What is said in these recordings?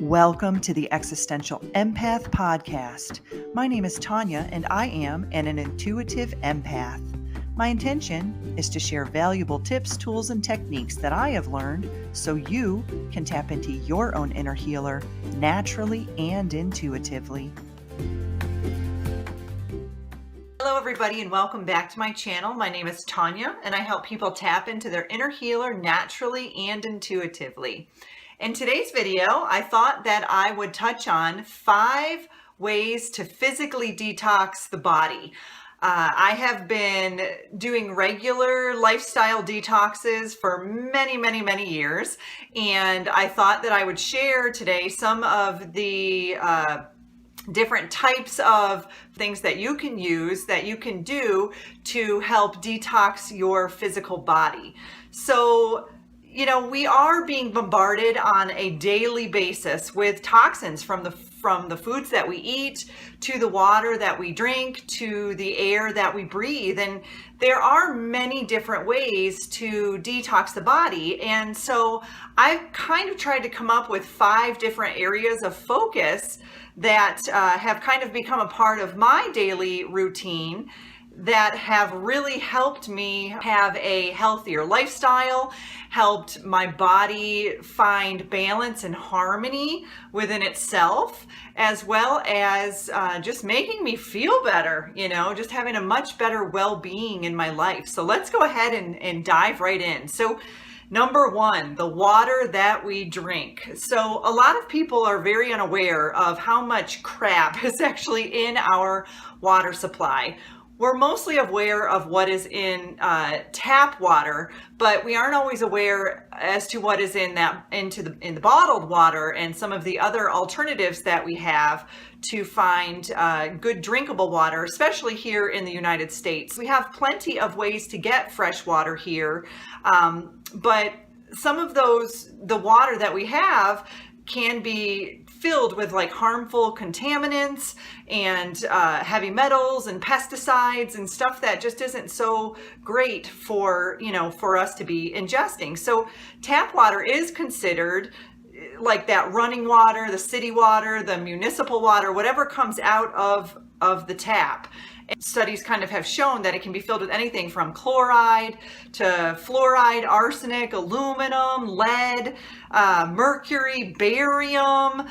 Welcome to the Existential Empath Podcast. My name is Tanya and I am an intuitive empath. My intention is to share valuable tips, tools, and techniques that I have learned so you can tap into your own inner healer naturally and intuitively. Hello everybody and welcome back to my channel. My name is Tanya and I help people tap into their inner healer naturally and intuitively. In today's video, I thought that I would touch on 5 ways to physically detox the body. I have been doing regular lifestyle detoxes for many years, and I thought that I would share today some of the different types of things that you can use, that you can do to help detox your physical body. So, you know, we are being bombarded on a daily basis with toxins from the foods that we eat, to the water that we drink, to the air that we breathe. And there are many different ways to detox the body. And so I've kind of tried to come up with 5 different areas of focus that have kind of become a part of my daily routine that have really helped me have a healthier lifestyle, helped my body find balance and harmony within itself, as well as just making me feel better, you know, just having a much better well-being in my life. So let's go ahead and dive right in. So number 1, the water that we drink. So a lot of people are very unaware of how much crap is actually in our water supply. We're mostly aware of what is in tap water, but we aren't always aware as to what is in the bottled water and some of the other alternatives that we have to find good drinkable water, especially here in the United States. We have plenty of ways to get fresh water here, but some of the water that we have can be filled with like harmful contaminants and heavy metals and pesticides and stuff that just isn't so great for us to be ingesting. So tap water is considered like that running water, the city water, the municipal water, whatever comes out of the tap. And studies kind of have shown that it can be filled with anything from chloride to fluoride, arsenic, aluminum, lead, mercury, barium,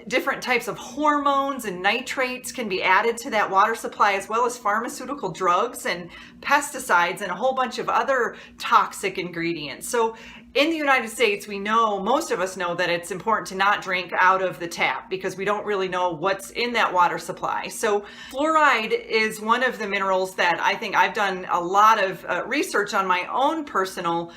different types of hormones and nitrates can be added to that water supply, as well as pharmaceutical drugs and pesticides and a whole bunch of other toxic ingredients. So in the United States, most of us know that it's important to not drink out of the tap because we don't really know what's in that water supply. So fluoride is one of the minerals that I think I've done a lot of research on my own personal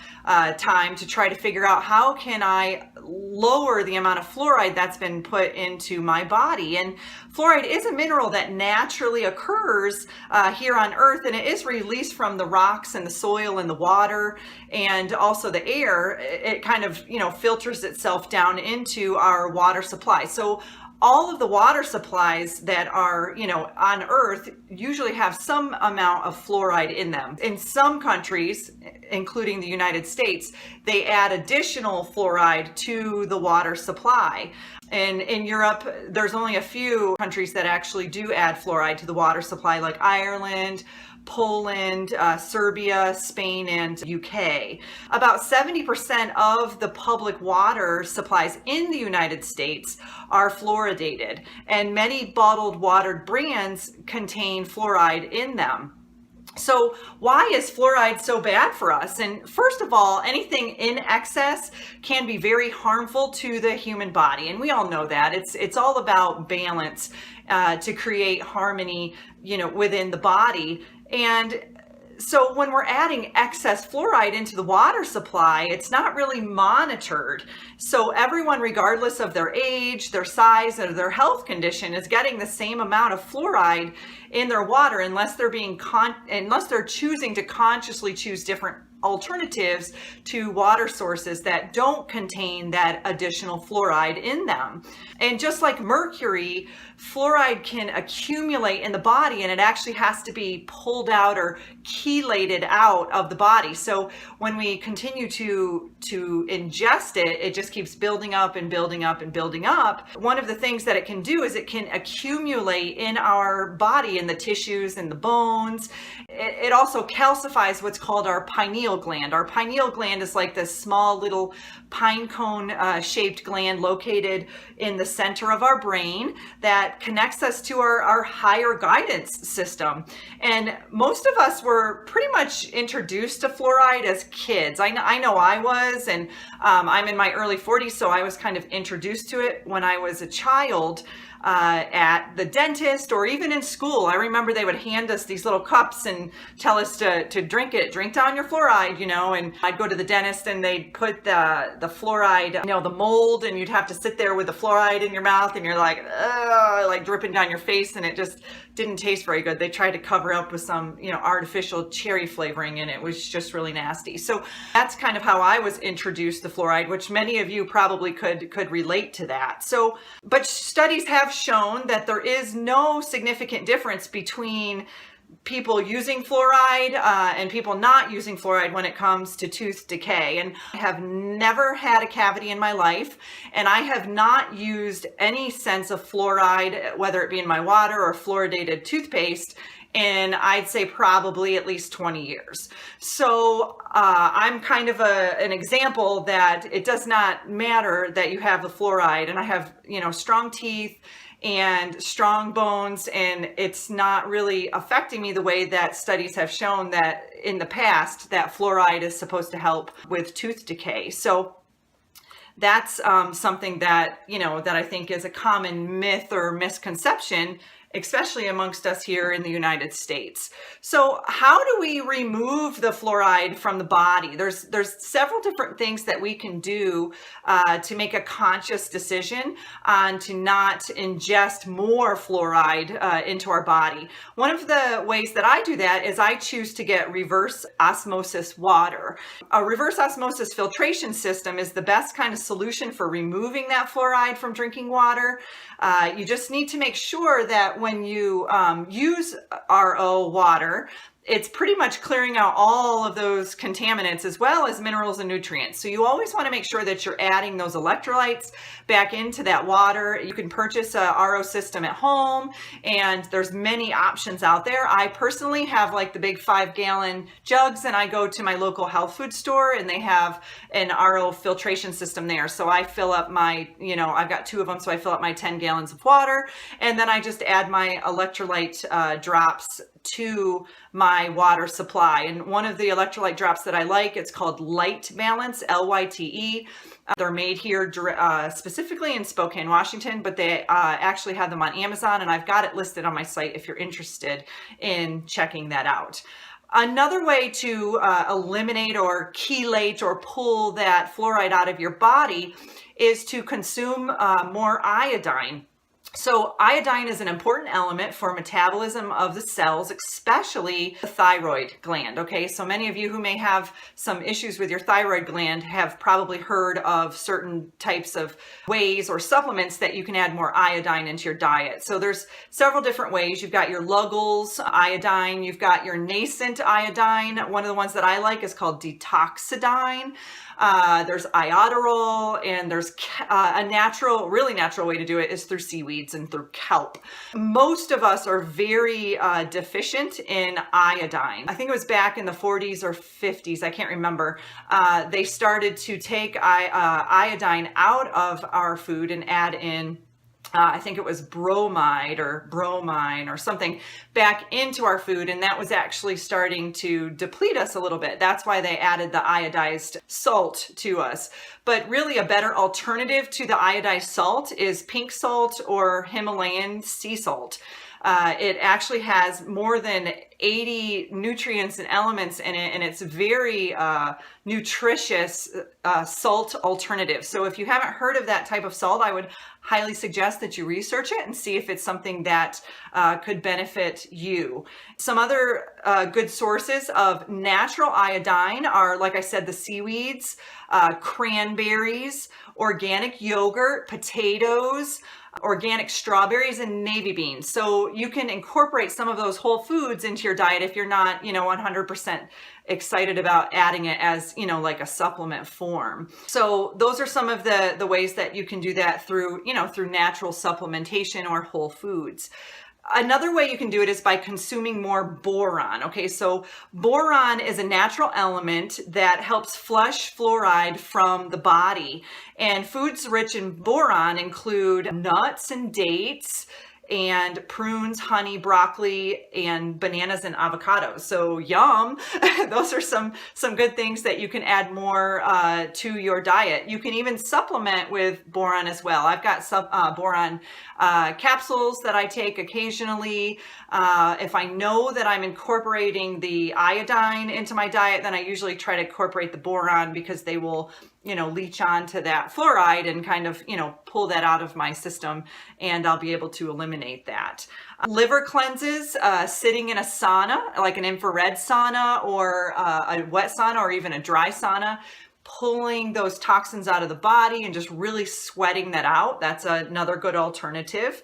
time to try to figure out how can I lower the amount of fluoride that's been put into my body. And fluoride is a mineral that naturally occurs here on Earth, and it is released from the rocks and the soil and the water and also the air. It kind of, filters itself down into our water supply. So all of the water supplies that are, on Earth usually have some amount of fluoride in them. In some countries, including the United States, they add additional fluoride to the water supply. And in Europe, there's only a few countries that actually do add fluoride to the water supply, like Ireland, Poland, Serbia, Spain, and UK. About 70% of the public water supplies in the United States are fluoridated, and many bottled water brands contain fluoride in them. So why is fluoride so bad for us? And first of all, anything in excess can be very harmful to the human body. And we all know that. It's all about balance to create harmony, within the body. And so when we're adding excess fluoride into the water supply, it's not really monitored. So everyone, regardless of their age, their size, or their health condition, is getting the same amount of fluoride in their water unless they're choosing to consciously choose different alternatives to water sources that don't contain that additional fluoride in them. And just like mercury, fluoride can accumulate in the body, and it actually has to be pulled out or chelated out of the body. So when we continue to ingest it, it just keeps building up and building up and building up. One of the things that it can do is it can accumulate in our body, in the tissues and the bones. It also calcifies what's called our pineal gland. Our pineal gland is like this small little pine cone shaped gland located in the center of our brain that connects us to our higher guidance system. And most of us were pretty much introduced to fluoride as kids. I know I was, and I'm in my early 40s, so I was kind of introduced to it when I was a child. At the dentist or even in school. I remember they would hand us these little cups and tell us to drink it, drink down your fluoride, and I'd go to the dentist and they'd put the fluoride, the mold, and you'd have to sit there with the fluoride in your mouth and you're like, like dripping down your face, and it just didn't taste very good. They tried to cover up with some, artificial cherry flavoring, and it was just really nasty. So that's kind of how I was introduced to fluoride, which many of you probably could relate to that. So, but studies have shown that there is no significant difference between people using fluoride and people not using fluoride when it comes to tooth decay. And I have never had a cavity in my life, and I have not used any sense of fluoride, whether it be in my water or fluoridated toothpaste, in I'd say probably at least 20 years. So I'm kind of an example that it does not matter that you have the fluoride, and I have, strong teeth and strong bones, and it's not really affecting me the way that studies have shown that in the past that fluoride is supposed to help with tooth decay. So that's something that, that I think is a common myth or misconception, especially amongst us here in the United States. So how do we remove the fluoride from the body? There's several different things that we can do to make a conscious decision on to not ingest more fluoride into our body. One of the ways that I do that is I choose to get reverse osmosis water. A reverse osmosis filtration system is the best kind of solution for removing that fluoride from drinking water. You just need to make sure that when you use RO water, it's pretty much clearing out all of those contaminants as well as minerals and nutrients. So you always want to make sure that you're adding those electrolytes back into that water. You can purchase a RO system at home, and there's many options out there. I personally have like the big 5-gallon jugs, and I go to my local health food store and they have an RO filtration system there. So I fill up my, I've got 2 of them, so I fill up my 10 gallons of water, and then I just add my electrolyte drops to my water supply. And one of the electrolyte drops that I like, it's called Light Balance, Lyte. They're made here specifically in Spokane, Washington, but they actually have them on Amazon, and I've got it listed on my site if you're interested in checking that out. Another way to eliminate or chelate or pull that fluoride out of your body is to consume more iodine. So iodine is an important element for metabolism of the cells, especially the thyroid gland. Okay, so many of you who may have some issues with your thyroid gland have probably heard of certain types of ways or supplements that you can add more iodine into your diet. So there's several different ways. You've got your Lugol's iodine, you've got your nascent iodine. One of the ones that I like is called detoxidine. There's iodoral, and there's a really natural way to do it is through seaweeds and through kelp. Most of us are very deficient in iodine. I think it was back in the 40s or 50s, I can't remember. They started to take iodine out of our food and add in I think it was bromide or bromine or something back into our food, and that was actually starting to deplete us a little bit. That's why they added the iodized salt to us. But really a better alternative to the iodized salt is pink salt or Himalayan sea salt. It actually has more than 80 nutrients and elements in it, and it's very nutritious salt alternative. So if you haven't heard of that type of salt, I would highly suggest that you research it and see if it's something that could benefit you. Some other good sources of natural iodine are, like I said, the seaweeds, cranberries, organic yogurt, potatoes, organic strawberries, and navy beans. So you can incorporate some of those whole foods into your diet if you're not, 100% excited about adding it as, like a supplement form. So those are some of the ways that you can do that through, through natural supplementation or whole foods. Another way you can do it is by consuming more boron. Okay, so boron is a natural element that helps flush fluoride from the body. And foods rich in boron include nuts and dates, and prunes, honey, broccoli, and bananas and avocados. So yum! Those are some good things that you can add more to your diet. You can even supplement with boron as well. I've got some boron capsules that I take occasionally. If I know that I'm incorporating the iodine into my diet, then I usually try to incorporate the boron because they will leach onto that fluoride and kind of, pull that out of my system, and I'll be able to eliminate that. Liver cleanses, sitting in a sauna, like an infrared sauna or a wet sauna or even a dry sauna, pulling those toxins out of the body and just really sweating that out. That's another good alternative.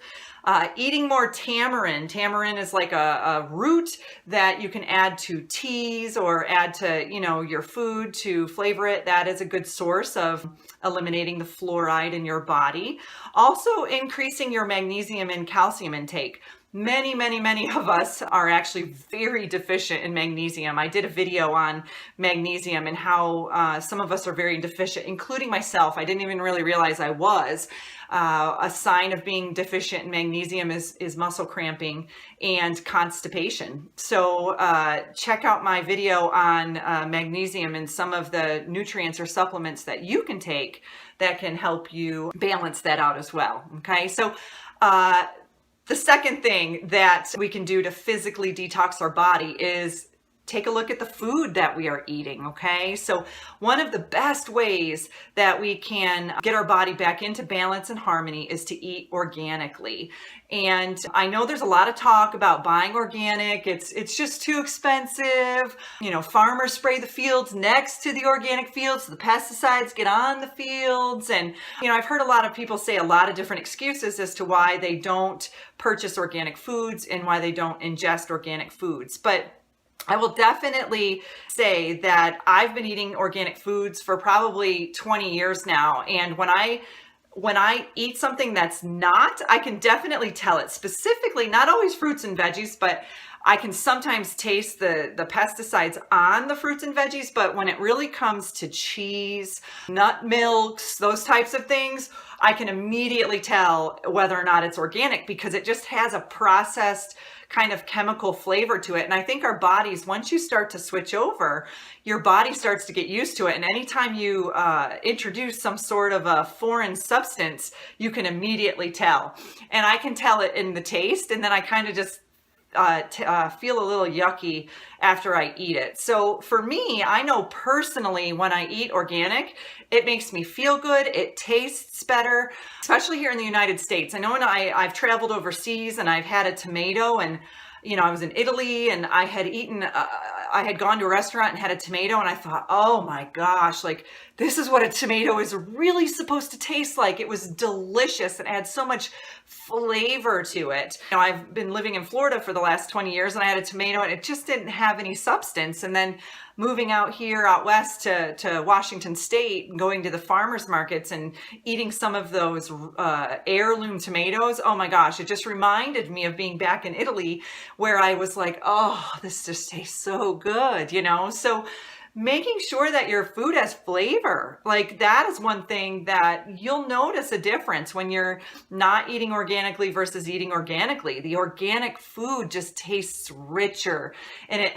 Eating more tamarind. Tamarind is like a root that you can add to teas or add to, your food to flavor it. That is a good source of eliminating the fluoride in your body. Also increasing your magnesium and calcium intake. Many of us are actually very deficient in magnesium. I did a video on magnesium and how some of us are very deficient, including myself. I didn't even really realize I was. A sign of being deficient in magnesium is muscle cramping and constipation. So check out my video on magnesium and some of the nutrients or supplements that you can take that can help you balance that out as well. Okay, so the second thing that we can do to physically detox our body is take a look at the food that we are eating, okay? So one of the best ways that we can get our body back into balance and harmony is to eat organically. And I know there's a lot of talk about buying organic. It's just too expensive. Farmers spray the fields next to the organic fields. The pesticides get on the fields. And, I've heard a lot of people say a lot of different excuses as to why they don't purchase organic foods and why they don't ingest organic foods. But I will definitely say that I've been eating organic foods for probably 20 years now. And when I eat something that's not, I can definitely tell it. Specifically, not always fruits and veggies, but I can sometimes taste the pesticides on the fruits and veggies. But when it really comes to cheese, nut milks, those types of things, I can immediately tell whether or not it's organic because it just has a processed kind of chemical flavor to it. And I think our bodies, once you start to switch over, your body starts to get used to it. And anytime you introduce some sort of a foreign substance, you can immediately tell. And I can tell it in the taste, and then I kind of just feel a little yucky after I eat it. So for me, I know personally when I eat organic, it makes me feel good. It tastes better, especially here in the United States. I know when I've traveled overseas and I've had a tomato, and I was in Italy and I had eaten, I had gone to a restaurant and had a tomato, and I thought, oh my gosh, like this is what a tomato is really supposed to taste like. It was delicious and had so much flavor to it. I've been living in Florida for the last 20 years, and I had a tomato and it just didn't have any substance. And then moving out here out west to Washington State and going to the farmers markets and eating some of those heirloom tomatoes, oh my gosh, it just reminded me of being back in Italy where I was like, oh, this just tastes so good, So making sure that your food has flavor. Like that is one thing that you'll notice a difference when you're not eating organically versus eating organically. The organic food just tastes richer, and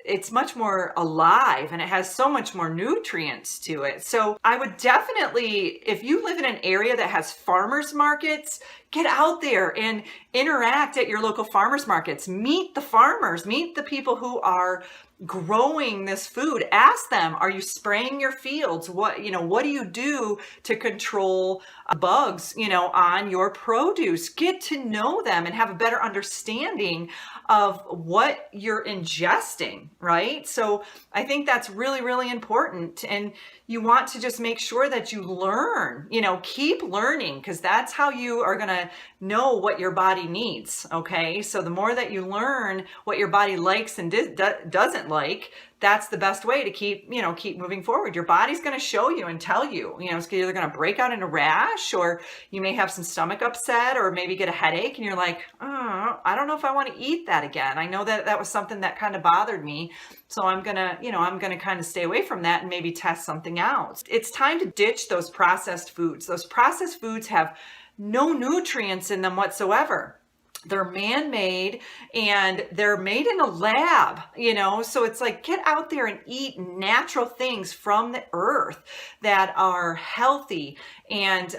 it's much more alive, and it has so much more nutrients to it. So I would definitely, if you live in an area that has farmers markets, get out there and interact at your local farmers markets. Meet the farmers, meet the people who are growing this food. Ask them, are you spraying your fields? What do you do to control bugs, on your produce? Get to know them and have a better understanding of what you're ingesting, right? So I think that's really, really important. And you want to just make sure that you learn, keep learning, because that's how you are going to know what your body needs. Okay. So the more that you learn what your body likes and doesn't like, that's the best way to keep moving forward. Your body's going to show you and tell you, it's either going to break out in a rash, or you may have some stomach upset, or maybe get a headache, and you're like, oh, I don't know if I want to eat that again. I know that was something that kind of bothered me. So I'm going to kind of stay away from that and maybe test something out. It's time to ditch those processed foods. Those processed foods have no nutrients in them whatsoever. They're man-made, and they're made in a lab, so it's like, get out there and eat natural things from the earth that are healthy. And,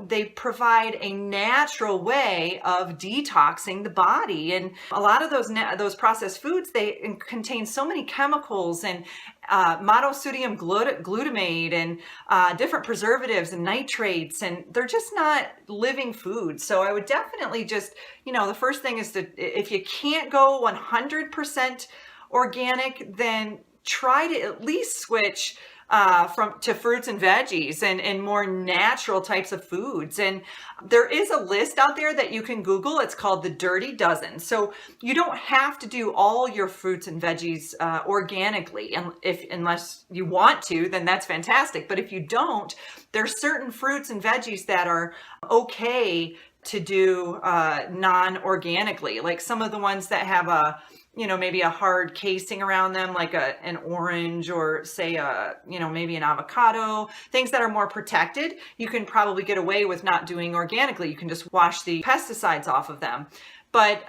they provide a natural way of detoxing the body. And a lot of those processed foods, they contain so many chemicals and monosodium glutamate and different preservatives and nitrates, and they're just not living foods. So I would definitely just, the first thing is if you can't go 100% organic, then try to at least switch to fruits and veggies and more natural types of foods. And there is a list out there that you can Google. It's called the Dirty Dozen. So you don't have to do all your fruits and veggies organically, and unless you want to, then that's fantastic. But if you don't, there's certain fruits and veggies that are okay to do non-organically, like some of the ones that have maybe a hard casing around them, like an orange, or say maybe an avocado, things that are more protected. You can probably get away with not doing organically. You can just wash the pesticides off of them. But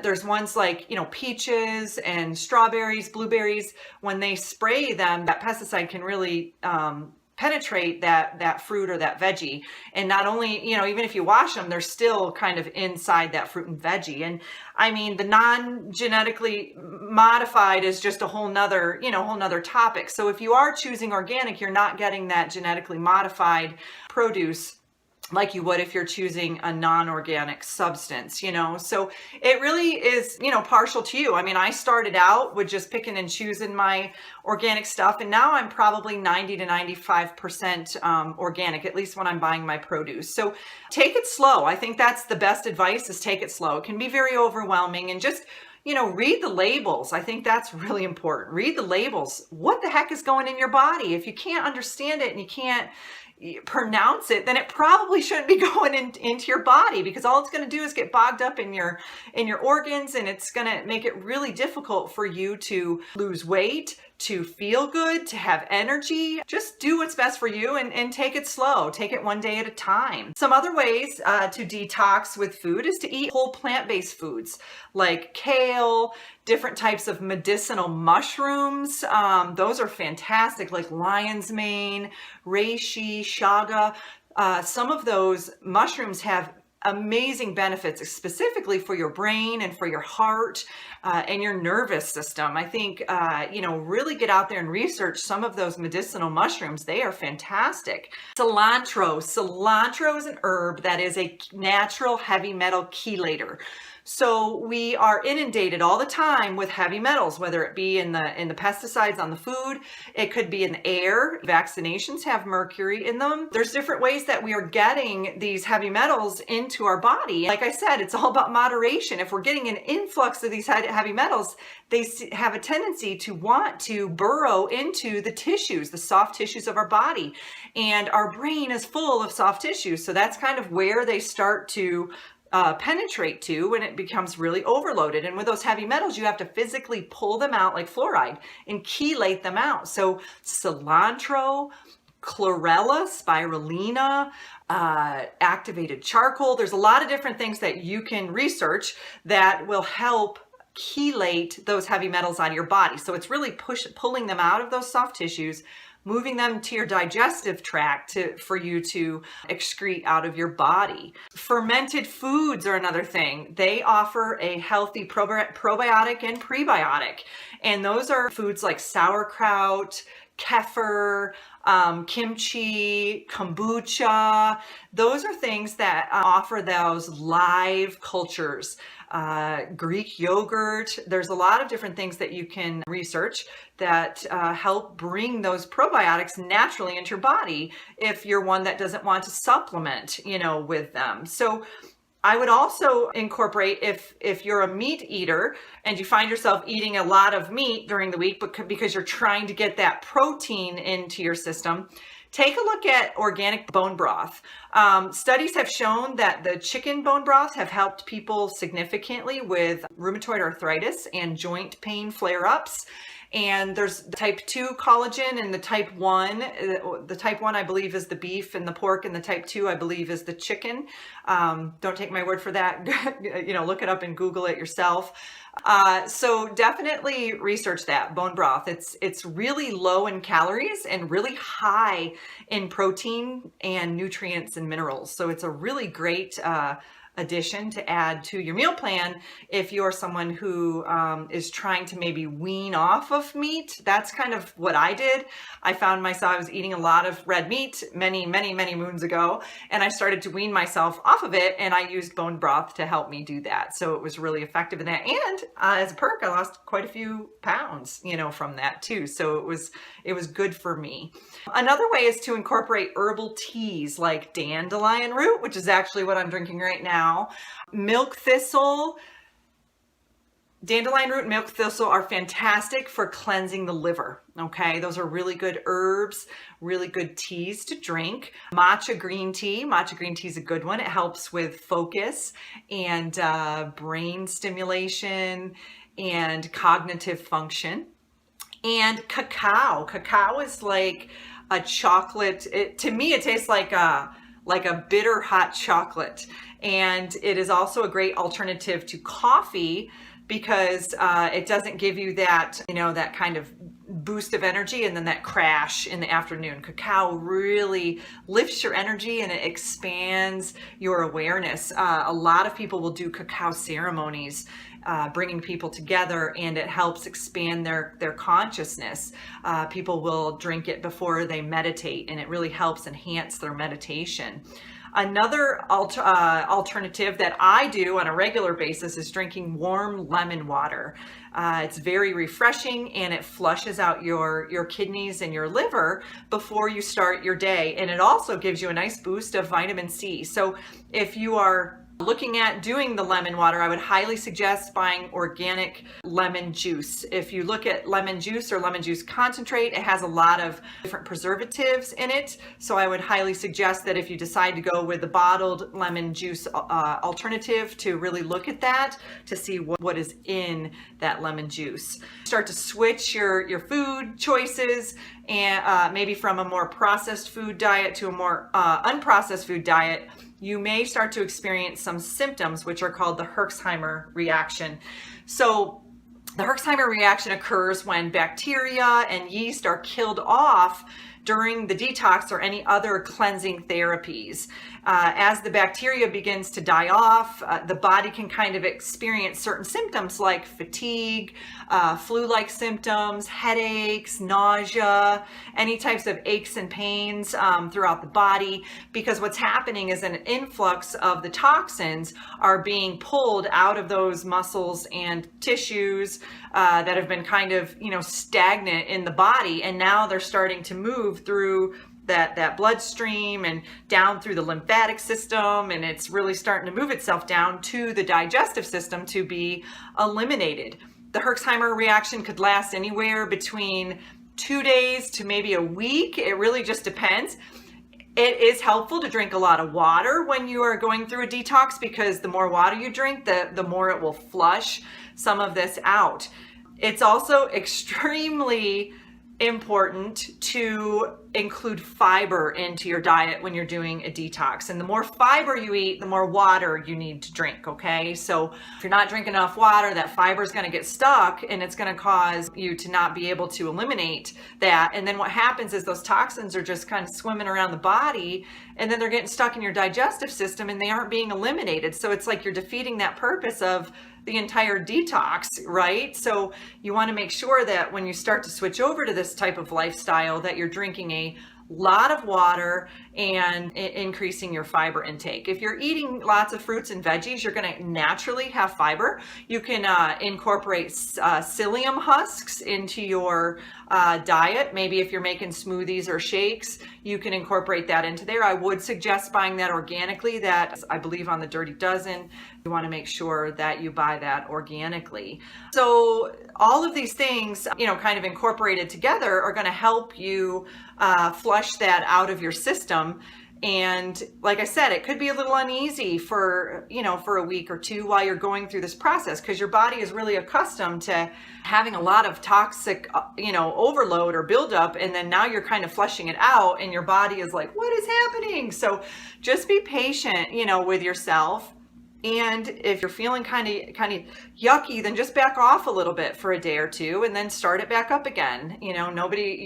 there's ones like, peaches and strawberries, blueberries. When they spray them, that pesticide can really penetrate that fruit or that veggie. And not only, even if you wash them, they're still kind of inside that fruit and veggie. And I mean, the non-genetically modified is just a whole nother topic. So if you are choosing organic, you're not getting that genetically modified produce like you would if you're choosing a non-organic substance, so it really is, partial to you. I mean, I started out with just picking and choosing my organic stuff, and now I'm probably 90 to 95% organic, at least when I'm buying my produce. So take it slow. I think that's the best advice, is take it slow. It can be very overwhelming, and just read the labels. I think that's really important. Read the labels. What the heck is going in your body? If you can't understand it and you can't pronounce it, then it probably shouldn't be going into your body, because all it's going to do is get bogged up in your organs, and it's going to make it really difficult for you to lose weight, to feel good, to have energy. Just do what's best for you and take it slow. Take it one day at a time. Some other ways to detox with food is to eat whole plant-based foods like kale, different types of medicinal mushrooms. Those are fantastic, like lion's mane, reishi, chaga. Some of those mushrooms have amazing benefits, specifically for your brain and for your heart and your nervous system. I think, really get out there and research some of those medicinal mushrooms. They are fantastic. Cilantro. Cilantro is an herb that is a natural heavy metal chelator. So we are inundated all the time with heavy metals, whether it be in the pesticides on the food, it could be in the air. Vaccinations have mercury in them. There's different ways that we are getting these heavy metals into our body. Like I said, it's all about moderation. If we're getting an influx of these heavy metals, they have a tendency to want to burrow into the tissues, the soft tissues of our body. And our brain is full of soft tissues. So that's kind of where they start to penetrate to when it becomes really overloaded. And with those heavy metals, you have to physically pull them out like fluoride and chelate them out. So cilantro, chlorella, spirulina, activated charcoal. There's a lot of different things that you can research that will help chelate those heavy metals out of your body. So it's really pulling them out of those soft tissues, moving them to your digestive tract for you to excrete out of your body. Fermented foods are another thing. They offer a healthy probiotic and prebiotic. And those are foods like sauerkraut, kefir, kimchi, kombucha. Those are things that offer those live cultures. Greek yogurt. There's a lot of different things that you can research that help bring those probiotics naturally into your body if you're one that doesn't want to supplement, with them. So I would also incorporate, if you're a meat eater and you find yourself eating a lot of meat during the week because you're trying to get that protein into your system, take a look at organic bone broth. Studies have shown that the chicken bone broths have helped people significantly with rheumatoid arthritis and joint pain flare-ups. And there's type 2 collagen and the type 1. The type 1, I believe, is the beef and the pork, and the type 2, I believe, is the chicken. Don't take my word for that. Look it up and Google it yourself. So definitely research that bone broth. It's really low in calories and really high in protein and nutrients and minerals. So it's a really great addition to add to your meal plan if you're someone who is trying to maybe wean off of meat. That's kind of what I did. I found myself, I was eating a lot of red meat many moons ago, and I started to wean myself off of it, and I used bone broth to help me do that. So it was really effective in that. And as a perk, I lost quite a few pounds, from that too. So it was good for me. Another way is to incorporate herbal teas like dandelion root, which is actually what I'm drinking right now. Milk thistle, dandelion root and milk thistle are fantastic for cleansing the liver. Okay, those are really good herbs, really good teas to drink. Matcha green tea is a good one. It helps with focus and brain stimulation and cognitive function. And cacao is like a chocolate. To me, it tastes like a bitter hot chocolate. And it is also a great alternative to coffee because it doesn't give you that, that kind of boost of energy and then that crash in the afternoon. Cacao really lifts your energy and it expands your awareness. A lot of people will do cacao ceremonies, bringing people together, and it helps expand their consciousness. People will drink it before they meditate, and it really helps enhance their meditation. Another alternative that I do on a regular basis is drinking warm lemon water. It's very refreshing, and it flushes out your kidneys and your liver before you start your day. And it also gives you a nice boost of vitamin C. So if you are looking at doing the lemon water, I would highly suggest buying organic lemon juice. If you look at lemon juice or lemon juice concentrate, it has a lot of different preservatives in it. So I would highly suggest that if you decide to go with the bottled lemon juice alternative, to really look at that to see what is in that lemon juice. Start to switch your food choices, and maybe from a more processed food diet to a more unprocessed food diet. You may start to experience some symptoms which are called the Herxheimer reaction. So the Herxheimer reaction occurs when bacteria and yeast are killed off during the detox or any other cleansing therapies. As the bacteria begins to die off, the body can kind of experience certain symptoms like fatigue, flu-like symptoms, headaches, nausea, any types of aches and pains throughout the body, because what's happening is an influx of the toxins are being pulled out of those muscles and tissues that have been kind of, stagnant in the body, and now they're starting to move through that bloodstream and down through the lymphatic system, and it's really starting to move itself down to the digestive system to be eliminated. The Herxheimer reaction could last anywhere between 2 days to maybe a week. It really just depends. It is helpful to drink a lot of water when you are going through a detox, because the more water you drink, the more it will flush some of this out. It's also extremely important to include fiber into your diet when you're doing a detox. And the more fiber you eat, the more water you need to drink, okay? So if you're not drinking enough water, that fiber is going to get stuck and it's going to cause you to not be able to eliminate that. And then what happens is those toxins are just kind of swimming around the body, and then they're getting stuck in your digestive system and they aren't being eliminated. So it's like you're defeating that purpose of the entire detox, right? So you want to make sure that when you start to switch over to this type of lifestyle, that you're drinking a lot of water and increasing your fiber intake. If you're eating lots of fruits and veggies, you're going to naturally have fiber. You can incorporate psyllium husks into your diet. Maybe if you're making smoothies or shakes, you can incorporate that into there. I would suggest buying that organically. That, I believe, on the Dirty Dozen, you want to make sure that you buy that organically. So all of these things, kind of incorporated together, are going to help you flush that out of your system. And like I said, it could be a little uneasy for a week or two while you're going through this process, because your body is really accustomed to having a lot of toxic, overload or buildup. And then now you're kind of flushing it out and your body is like, what is happening? So just be patient, with yourself. And if you're feeling kind of yucky, then just back off a little bit for a day or two and then start it back up again.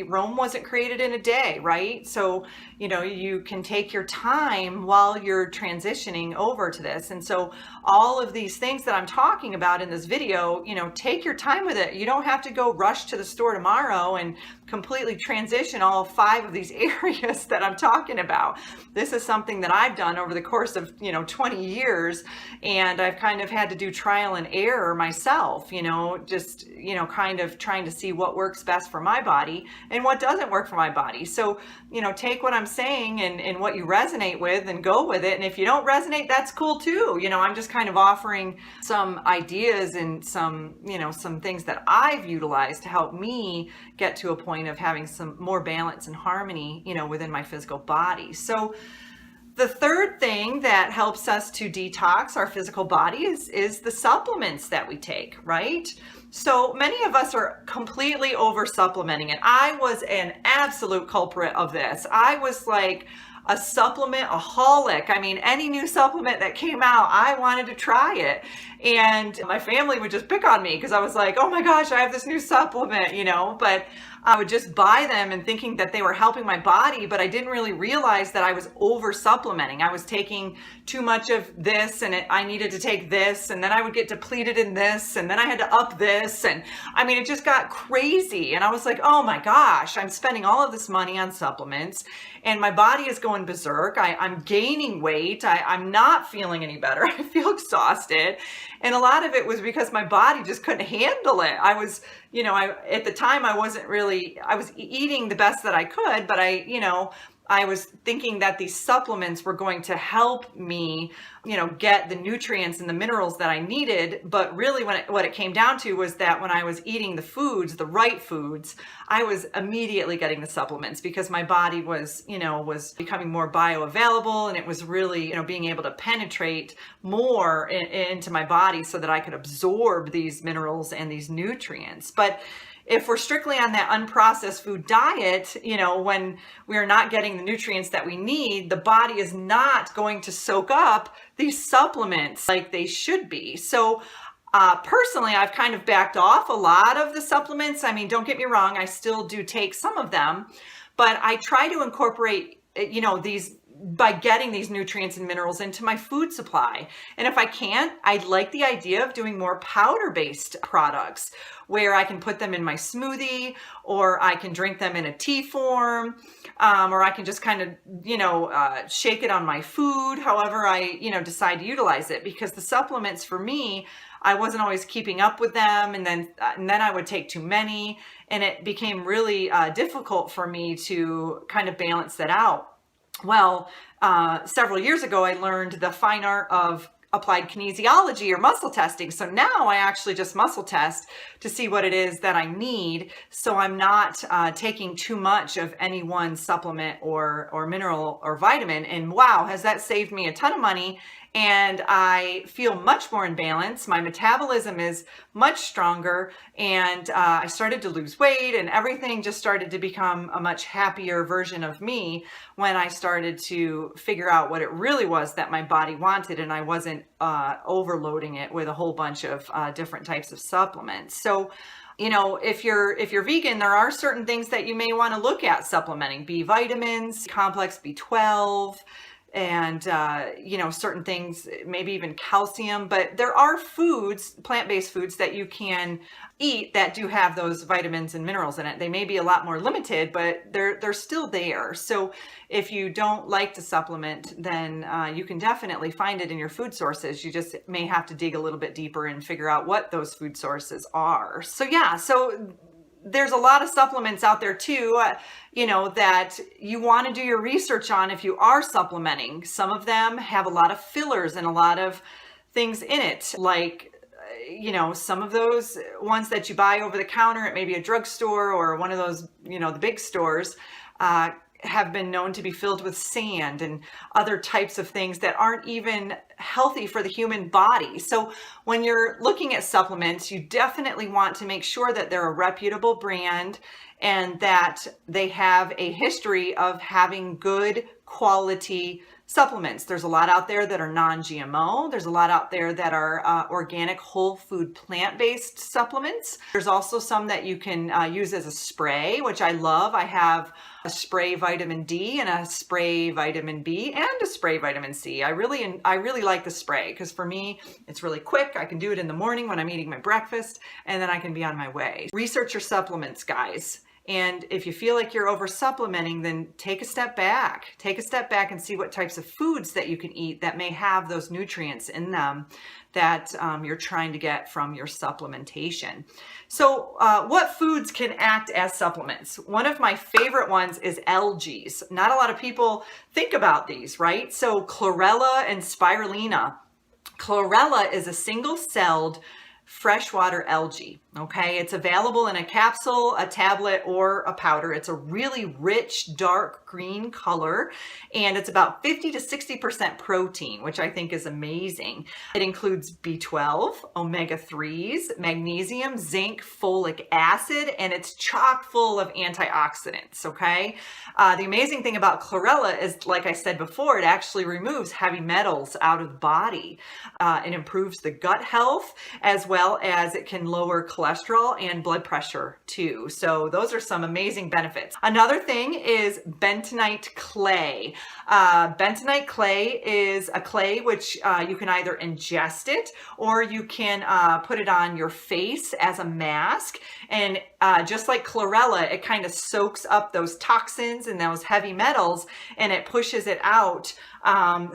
Rome wasn't created in a day, right? So, you can take your time while you're transitioning over to this. And so all of these things that I'm talking about in this video, take your time with it. You don't have to go rush to the store tomorrow and completely transition all 5 of these areas that I'm talking about. This is something that I've done over the course of, 20 years. And I've kind of had to do trial and error myself, just, kind of trying to see what works best for my body and what doesn't work for my body. So, take what I'm saying and what you resonate with and go with it. And if you don't resonate, that's cool too. I'm just kind of offering some ideas and some things that I've utilized to help me get to a point of having some more balance and harmony, within my physical body. So the third thing that helps us to detox our physical body is the supplements that we take, right? So many of us are completely over supplementing it. I was an absolute culprit of this. I was like a supplement-aholic. I mean, any new supplement that came out, I wanted to try it. And my family would just pick on me because I was like, oh my gosh, I have this new supplement, but I would just buy them and thinking that they were helping my body, but I didn't really realize that I was over supplementing. I was taking too much of this and I needed to take this, and then I would get depleted in this, and then I had to up this. And I mean, it just got crazy. And I was like, oh my gosh, I'm spending all of this money on supplements and my body is going berserk. I'm gaining weight. I'm not feeling any better. I feel exhausted. And a lot of it was because my body just couldn't handle it. I was, at the time I was eating the best that I could, but I was thinking that these supplements were going to help me, get the nutrients and the minerals that I needed. But really what it came down to was that when I was eating the foods, the right foods, I was immediately getting the supplements because my body was becoming more bioavailable, and it was really, being able to penetrate more into my body so that I could absorb these minerals and these nutrients. But if we're strictly on that unprocessed food diet, when we are not getting the nutrients that we need, the body is not going to soak up these supplements like they should be. So personally, I've kind of backed off a lot of the supplements. I mean, don't get me wrong, I still do take some of them, but I try to incorporate, these by getting these nutrients and minerals into my food supply. And if I can't, I'd like the idea of doing more powder-based products where I can put them in my smoothie, or I can drink them in a tea form, or I can just kind of, shake it on my food, however I, decide to utilize it. Because the supplements for me, I wasn't always keeping up with them, and then I would take too many, and it became really difficult for me to kind of balance that out. Well, several years ago, I learned the fine art of applied kinesiology or muscle testing. So now I actually just muscle test to see what it is that I need, so I'm not taking too much of any one supplement or mineral or vitamin. And wow, has that saved me a ton of money, and I feel much more in balance. My metabolism is much stronger, and I started to lose weight, and everything just started to become a much happier version of me when I started to figure out what it really was that my body wanted, and I wasn't overloading it with a whole bunch of different types of supplements. So, you know, if you're vegan, there are certain things that you may want to look at supplementing: B vitamins, complex B12, and you know, certain things, maybe even calcium. But there are foods, plant-based foods, that you can eat that do have those vitamins and minerals in it. They may be a lot more limited, but they're still there. So if you don't like to supplement, then you can definitely find it in your food sources. You just may have to dig a little bit deeper and figure out what those food sources are. So yeah, so there's a lot of supplements out there too, you know, that you want to do your research on if you are supplementing. Some of them have a lot of fillers and a lot of things in it, like, you know, some of those ones that you buy over the counter at maybe a drugstore or one of those, you know, the big stores, have been known to be filled with sand and other types of things that aren't even healthy for the human body. So when you're looking at supplements, you definitely want to make sure that they're a reputable brand and that they have a history of having good quality supplements. There's a lot out there that are non-GMO. There's a lot out there that are organic, whole food, plant-based supplements. There's also some that you can use as a spray, which I love. I have a spray vitamin D and a spray vitamin B and a spray vitamin C. I really like the spray because for me, it's really quick. I can do it in the morning when I'm eating my breakfast, and then I can be on my way. Research your supplements, guys. And if you feel like you're over supplementing, then take a step back. Take a step back and see what types of foods that you can eat that may have those nutrients in them that you're trying to get from your supplementation. So what foods can act as supplements? One of my favorite ones is algae. Not a lot of people think about these, right? So chlorella and spirulina. Chlorella is a single-celled freshwater algae. Okay, it's available in a capsule, a tablet, or a powder. It's a really rich, dark green color, and it's about 50 to 60% protein, which I think is amazing. It includes B12, omega-3s, magnesium, zinc, folic acid, and it's chock full of antioxidants, okay? The amazing thing about chlorella is, like I said before, it actually removes heavy metals out of the body. It improves the gut health, as well as it can lower cholesterol and blood pressure too. So those are some amazing benefits. Another thing is bentonite clay. Bentonite clay is a clay which you can either ingest it or you can put it on your face as a mask. And just like chlorella, it kind of soaks up those toxins and those heavy metals, and it pushes it out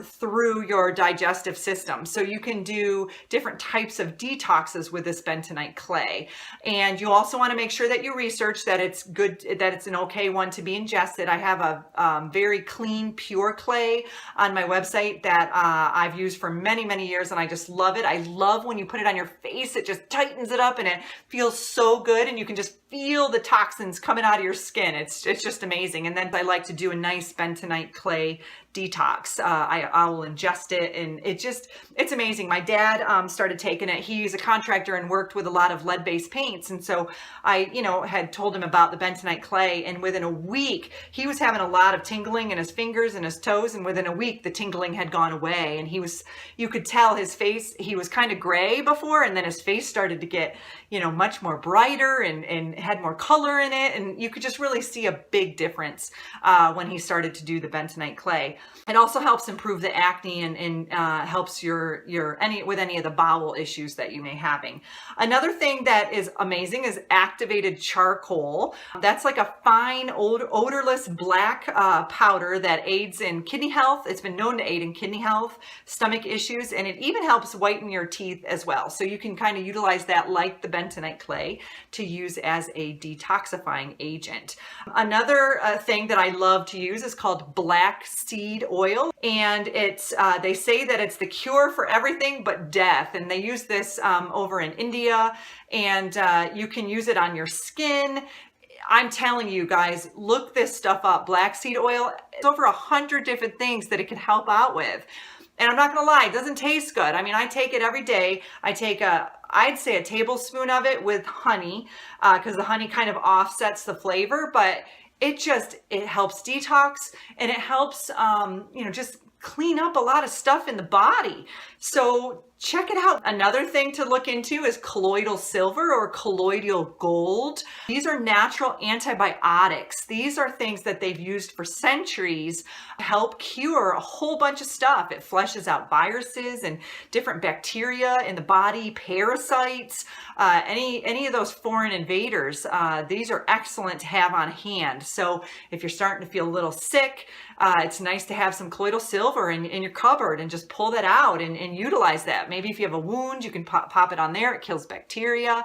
through your digestive system. So you can do different types of detoxes with this bentonite clay. And you also want to make sure that you research that it's good, that it's an okay one to be ingested. I have a very clean, pure clay on my website that I've used for many, many years, and I just love it. I love when you put it on your face, it just tightens it up and it feels so good, and you can just feel the toxins coming out of your skin. It's just amazing. And then I like to do a nice bentonite clay detox. I will ingest it, and it's amazing. My dad started taking it. He's a contractor and worked with a lot of lead-based paints, and so I, had told him about the bentonite clay, and within a week he was having a lot of tingling in his fingers and his toes, and within a week the tingling had gone away, and you could tell his face, he was kind of gray before, and then his face started to get much more brighter and had more color in it, and you could just really see a big difference when he started to do the bentonite clay. It also helps improve the acne and helps with any of the bowel issues that you may having. Another thing that is amazing is activated charcoal. That's like a fine, odorless black powder that aids in kidney health. It's been known to aid in kidney health, stomach issues, and it even helps whiten your teeth as well. So you can kind of utilize that like the bentonite clay to use as a detoxifying agent. Another thing that I love to use is called black seed oil, and it's they say that it's the cure for everything but death, and they use this over in India, and you can use it on your skin. I'm telling you guys, look this stuff up. Black seed oil, it's over 100 different things that it can help out with. And I'm not gonna lie, it doesn't taste good. I mean, I take it every day. I take I'd say a tablespoon of it with honey, because the honey kind of offsets the flavor, but it helps detox, and it helps, just clean up a lot of stuff in the body. So check it out. Another thing to look into is colloidal silver or colloidal gold. These are natural antibiotics. These are things that they've used for centuries to help cure a whole bunch of stuff. It flushes out viruses and different bacteria in the body, parasites, any of those foreign invaders. These are excellent to have on hand. So if you're starting to feel a little sick, it's nice to have some colloidal silver in your cupboard and just pull that out and utilize that. Maybe if you have a wound, you can pop it on there. It kills bacteria.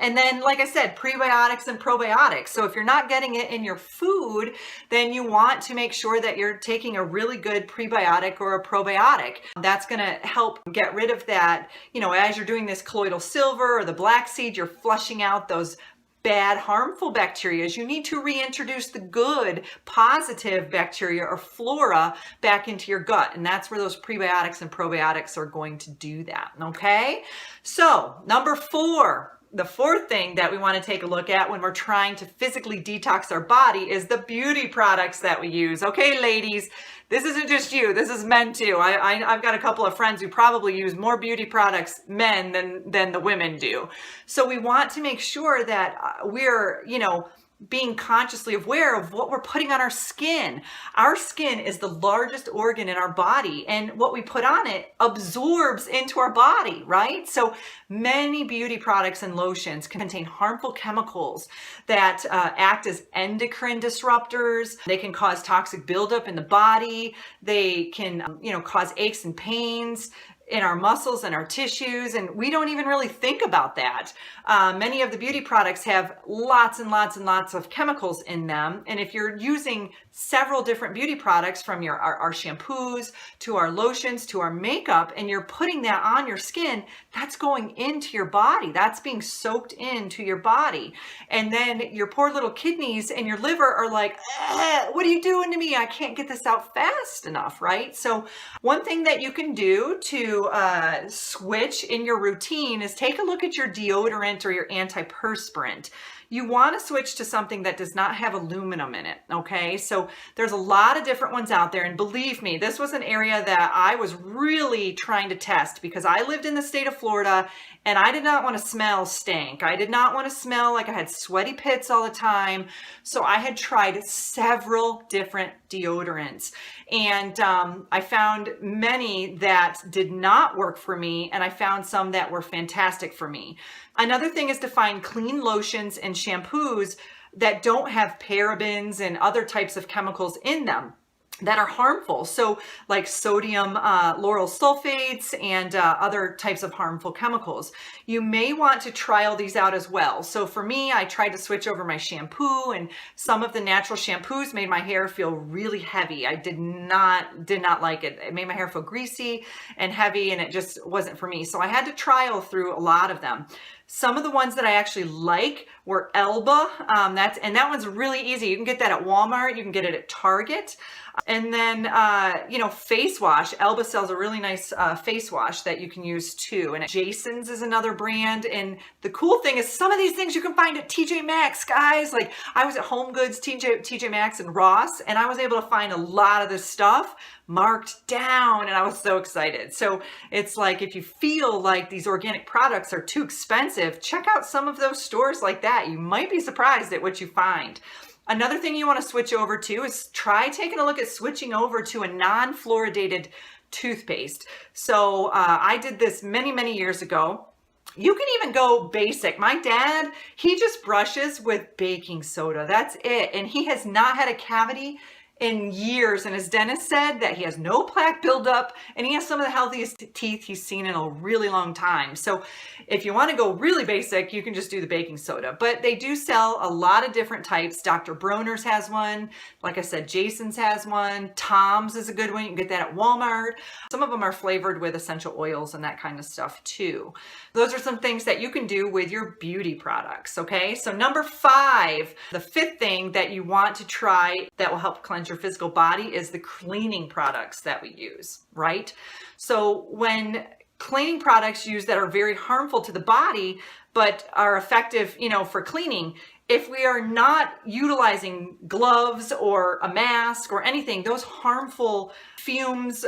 And then, like I said, prebiotics and probiotics. So if you're not getting it in your food, then you want to make sure that you're taking a really good prebiotic or a probiotic. That's going to help get rid of that, as you're doing this colloidal silver or the black seed, you're flushing out those bad, harmful bacteria. You need to reintroduce the good, positive bacteria or flora back into your gut. And that's where those prebiotics and probiotics are going to do that. Okay. So number 4, the fourth thing that we want to take a look at when we're trying to physically detox our body is the beauty products that we use. Okay, ladies, this isn't just you. This is men too. I've got a couple of friends who probably use more beauty products, men, than the women do. So we want to make sure that we're, being consciously aware of what we're putting on our skin. Our skin is the largest organ in our body, and what we put on it absorbs into our body, right? So many beauty products and lotions contain harmful chemicals that act as endocrine disruptors. They can cause toxic buildup in the body. They can, cause aches and pains in our muscles and our tissues, and we don't even really think about that. Many of the beauty products have lots and lots and lots of chemicals in them, and if you're using several different beauty products, from our shampoos to our lotions to our makeup, and you're putting that on your skin, that's going into your body. That's being soaked into your body. And then your poor little kidneys and your liver are like, what are you doing to me? I can't get this out fast enough, right? So one thing that you can do to switch in your routine is take a look at your deodorant or your antiperspirant. You want to switch to something that does not have aluminum in it, okay? So there's a lot of different ones out there, and believe me, this was an area that I was really trying to test because I lived in the state of Florida and I did not want to smell stank. I did not want to smell like I had sweaty pits all the time. So I had tried several different deodorants, and I found many that did not work for me, and I found some that were fantastic for me. Another thing is to find clean lotions and shampoos that don't have parabens and other types of chemicals in them that are harmful. So like sodium lauryl sulfates and other types of harmful chemicals. You may want to trial these out as well. So for me, I tried to switch over my shampoo, and some of the natural shampoos made my hair feel really heavy. I did not like it. It made my hair feel greasy and heavy, and it just wasn't for me. So I had to trial through a lot of them. Some of the ones that I actually like were Elba. That one's really easy. You can get that at Walmart. You can get it at Target. And then, face wash. Elba sells a really nice face wash that you can use too. And Jason's is another brand. And the cool thing is some of these things you can find at TJ Maxx, guys. Like I was at Home Goods, TJ Maxx and Ross, and I was able to find a lot of this stuff marked down, and I was so excited. So it's like, if you feel like these organic products are too expensive, check out some of those stores like that. You might be surprised at what you find. Another thing you want to switch over to is try taking a look at switching over to a non-fluoridated toothpaste. So I did this many, many years ago. You can even go basic. My dad, he just brushes with baking soda. That's it. And he has not had a cavity in years, and his dentist said that he has no plaque buildup and he has some of the healthiest teeth he's seen in a really long time. So if you want to go really basic, you can just do the baking soda, but they do sell a lot of different types. Dr. Bronner's has one. Like I said, Jason's has one. Tom's is a good one. You can get that at Walmart. Some of them are flavored with essential oils and that kind of stuff too. Those are some things that you can do with your beauty products. Okay. So number 5, the 5th thing that you want to try that will help cleanse your physical body is the cleaning products that we use, right? So when cleaning products used that are very harmful to the body, but are effective, for cleaning, if we are not utilizing gloves or a mask or anything, those harmful fumes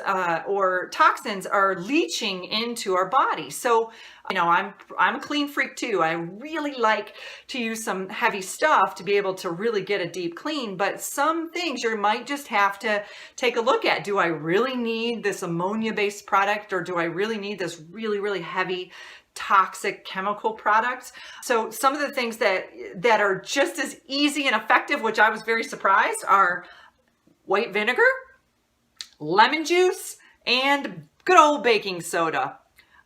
or toxins are leaching into our body. So, I'm a clean freak too. I really like to use some heavy stuff to be able to really get a deep clean, but some things you might just have to take a look at. Do I really need this ammonia-based product, or do I really need this really, really heavy toxic chemical products? So some of the things that are just as easy and effective, which I was very surprised, are white vinegar, lemon juice, and good old baking soda.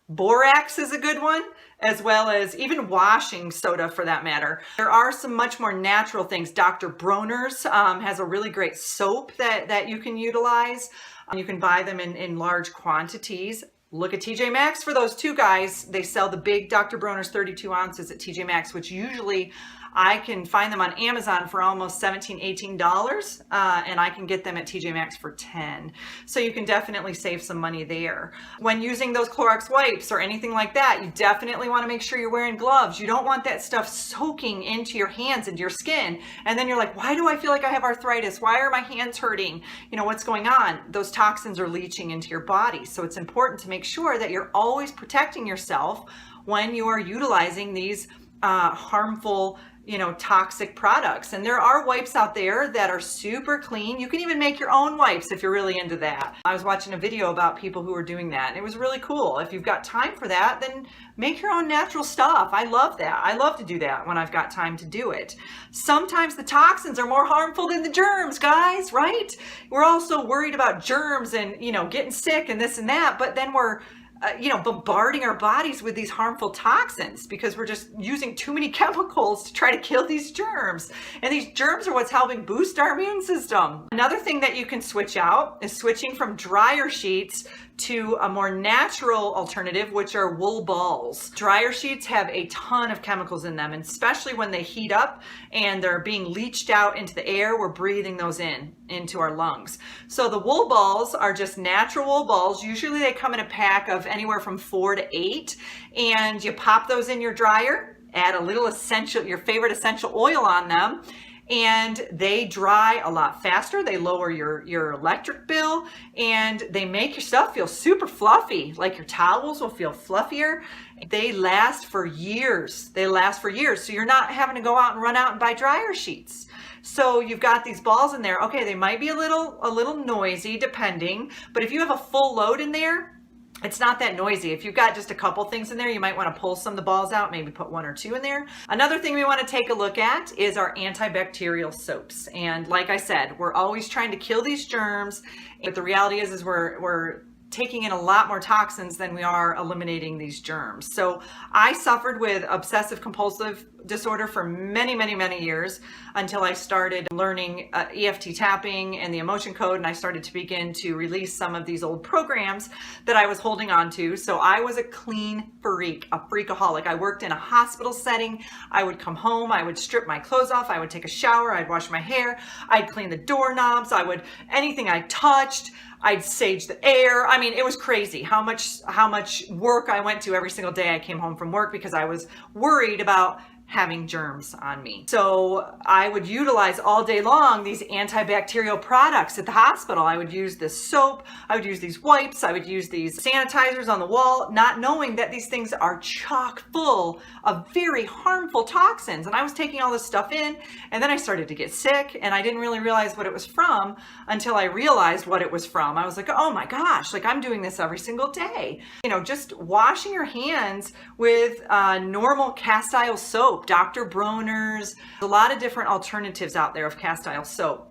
Borax is a good one, as well as even washing soda for that matter. There are some much more natural things. Dr. Bronner's has a really great soap that you can utilize. You can buy them in large quantities. Look at TJ Maxx for those too, guys. They sell the big Dr. Bronner's 32 ounces at TJ Maxx, which usually I can find them on Amazon for almost $17, $18, and I can get them at TJ Maxx for $10. So you can definitely save some money there. When using those Clorox wipes or anything like that, you definitely want to make sure you're wearing gloves. You don't want that stuff soaking into your hands, into your skin, and then you're like, why do I feel like I have arthritis? Why are my hands hurting? What's going on? Those toxins are leaching into your body. So it's important to make sure that you're always protecting yourself when you are utilizing these harmful toxic products. And there are wipes out there that are super clean. You can even make your own wipes if you're really into that. I was watching a video about people who were doing that, and it was really cool. If you've got time for that, then make your own natural stuff. I love that. I love to do that when I've got time to do it. Sometimes the toxins are more harmful than the germs, guys, right? We're all so worried about germs and, getting sick and this and that, but then we're bombarding our bodies with these harmful toxins because we're just using too many chemicals to try to kill these germs. And these germs are what's helping boost our immune system. Another thing that you can switch out is switching from dryer sheets to a more natural alternative, which are wool balls. Dryer sheets have a ton of chemicals in them, and especially when they heat up and they're being leached out into the air, we're breathing those into our lungs. So the wool balls are just natural wool balls. Usually they come in a pack of anywhere from 4 to 8, and you pop those in your dryer, add a little your favorite essential oil on them, and they dry a lot faster. They lower your electric bill, and they make your stuff feel super fluffy. Like your towels will feel fluffier. They last for years. So you're not having to go out and run out and buy dryer sheets. So you've got these balls in there. Okay, they might be a little noisy depending, but if you have a full load in there, it's not that noisy. If you've got just a couple things in there, you might want to pull some of the balls out, maybe put 1 or 2 in there. Another thing we want to take a look at is our antibacterial soaps. And like I said, we're always trying to kill these germs, but the reality is we're taking in a lot more toxins than we are eliminating these germs. So I suffered with obsessive compulsive disorder for many, many, many years until I started learning EFT tapping and the emotion code, and I started to begin to release some of these old programs that I was holding on to. So I was a clean freak, a freakaholic. I worked in a hospital setting. I would come home, I would strip my clothes off, I would take a shower, I'd wash my hair, I'd clean the doorknobs, anything I touched, I'd sage the air. I mean, it was crazy how much work I went to every single day I came home from work because I was worried about having germs on me. So I would utilize all day long these antibacterial products at the hospital. I would use this soap, I would use these wipes, I would use these sanitizers on the wall, not knowing that these things are chock full of very harmful toxins. And I was taking all this stuff in, and then I started to get sick, and I didn't really realize what it was from until I realized what it was from. I was like, oh my gosh, like I'm doing this every single day. Just washing your hands with normal cast iron soap, Dr. Bronner's, a lot of different alternatives out there of cast iron soap.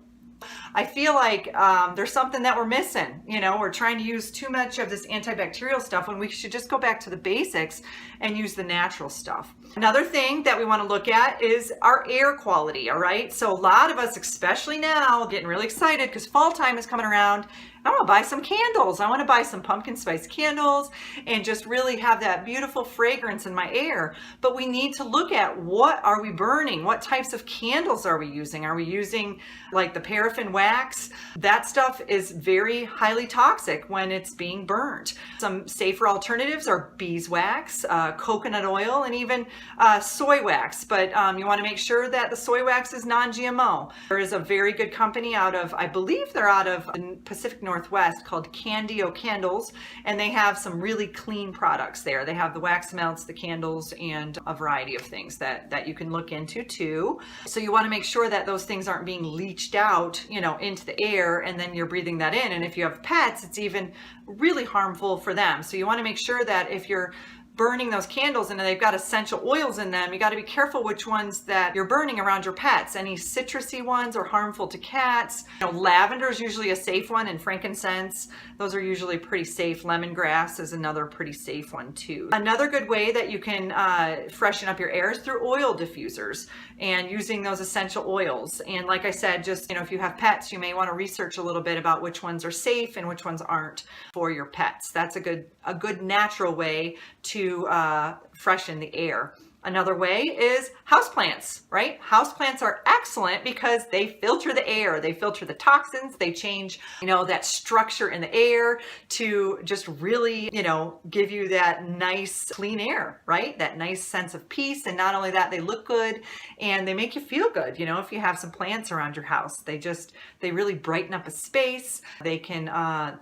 I feel like there's something that we're missing. You know, we're trying to use too much of this antibacterial stuff when we should just go back to the basics and use the natural stuff. Another thing that we want to look at is our air quality, all right? So a lot of us, especially now, getting really excited because fall time is coming around. I want to buy some candles. I want to buy some pumpkin spice candles and just really have that beautiful fragrance in my air. But we need to look at, what are we burning? What types of candles are we using? Are we using like the paraffin wax? That stuff is very highly toxic when it's being burnt. Some safer alternatives are beeswax, coconut oil, and even soy wax. But you want to make sure that the soy wax is non-GMO. There is a very good company out of, I believe they're out of the Pacific Northwest, called Candio Candles, and they have some really clean products there. They have the wax melts, the candles, and a variety of things that you can look into too. So you want to make sure that those things aren't being leached out, you know, into the air, and then you're breathing that in. And if you have pets, it's even really harmful for them. So you want to make sure that if you're burning those candles and they've got essential oils in them, you got to be careful which ones that you're burning around your pets. Any citrusy ones are harmful to cats. You know, lavender is usually a safe one, and frankincense, those are usually pretty safe. Lemongrass is another pretty safe one too. Another good way that you can freshen up your air is through oil diffusers and using those essential oils. And like I said, just, you know, if you have pets, you may want to research a little bit about which ones are safe and which ones aren't for your pets. That's a good natural way to freshen the air. Another way is houseplants, right? Houseplants are excellent because they filter the air, they filter the toxins, they change, you know, that structure in the air to just really, you know, give you that nice clean air, right? That nice sense of peace. And not only that, they look good and they make you feel good. You know, if you have some plants around your house, they really brighten up a space. They can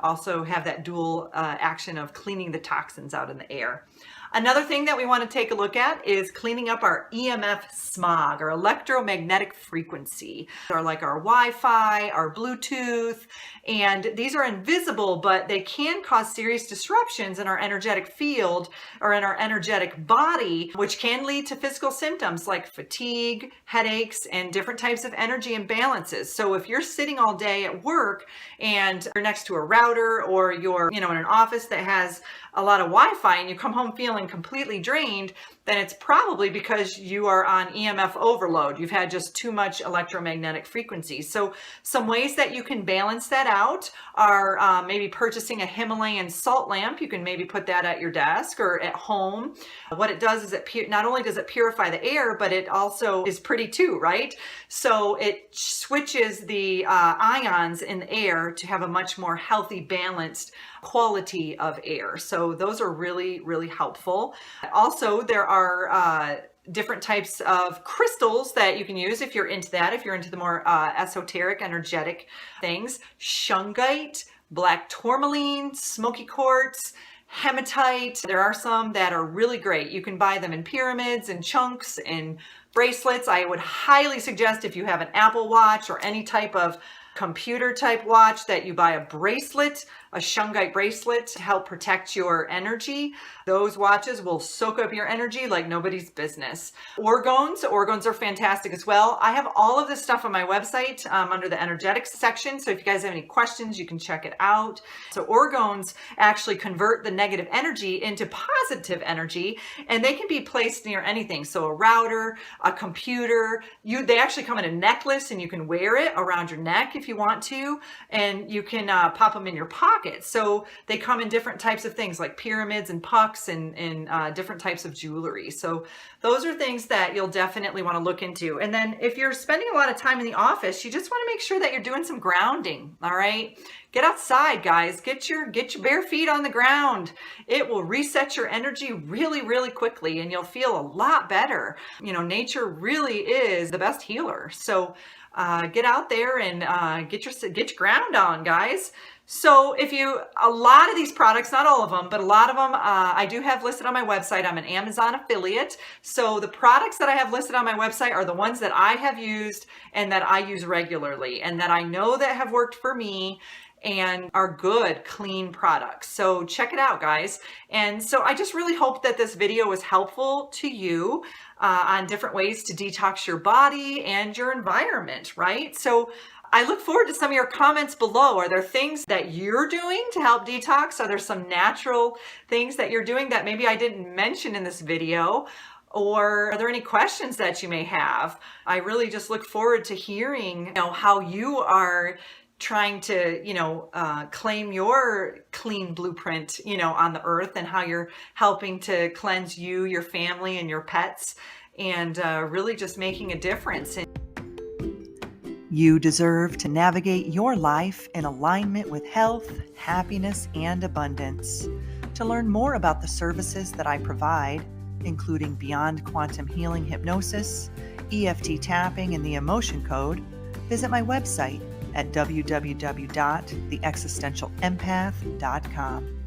also have that dual action of cleaning the toxins out in the air. Another thing that we want to take a look at is cleaning up our EMF smog, or electromagnetic frequency, or like our Wi-Fi, our Bluetooth, and these are invisible, but they can cause serious disruptions in our energetic field or in our energetic body, which can lead to physical symptoms like fatigue, headaches, and different types of energy imbalances. So if you're sitting all day at work and you're next to a router, or you're, you know, in an office that has a lot of Wi-Fi and you come home feeling completely drained, then it's probably because you are on EMF overload. You've had just too much electromagnetic frequency. So some ways that you can balance that out are maybe purchasing a Himalayan salt lamp. You can maybe put that at your desk or at home. What it does is not only does it purify the air, but it also is pretty too, right? So it switches the ions in the air to have a much more healthy, balanced quality of air. So those are really, really helpful. Also, there are different types of crystals that you can use if you're into that, if you're into the more esoteric, energetic things. Shungite, black tourmaline, smoky quartz, hematite. There are some that are really great. You can buy them in pyramids and chunks and bracelets. I would highly suggest, if you have an Apple Watch or any type of computer type watch, that you buy a bracelet, a shungite bracelet, to help protect your energy. Those watches will soak up your energy like nobody's business. Orgones are fantastic as well. I have all of this stuff on my website under the energetics section. So if you guys have any questions, you can check it out. So orgones actually convert the negative energy into positive energy, and they can be placed near anything. So a router, a computer, they actually come in a necklace, and you can wear it around your neck if you want to, and you can pop them in your pocket. So they come in different types of things like pyramids and pucks and different types of jewelry. So those are things that you'll definitely want to look into. And then if you're spending a lot of time in the office, you just want to make sure that you're doing some grounding. All right, get outside, guys. Get your bare feet on the ground. It will reset your energy really, really quickly, and you'll feel a lot better. You know, nature really is the best healer. So get out there and get your ground on, guys. So a lot of these products, not all of them, but a lot of them I do have listed on my website. I'm an Amazon affiliate. So the products that I have listed on my website are the ones that I have used and that I use regularly and that I know that have worked for me and are good, clean products. So check it out, guys. And so I just really hope that this video was helpful to you on different ways to detox your body and your environment, right? So I look forward to some of your comments below. Are there things that you're doing to help detox? Are there some natural things that you're doing that maybe I didn't mention in this video? Or are there any questions that you may have? I really just look forward to hearing, how you are trying to, claim your clean blueprint, on the earth, and how you're helping to cleanse you, your family, and your pets, and really just making a difference. You deserve to navigate your life in alignment with health, happiness, and abundance. To learn more about the services that I provide, including Beyond Quantum Healing Hypnosis, EFT tapping, and the Emotion Code, visit my website at www.theexistentialempath.com.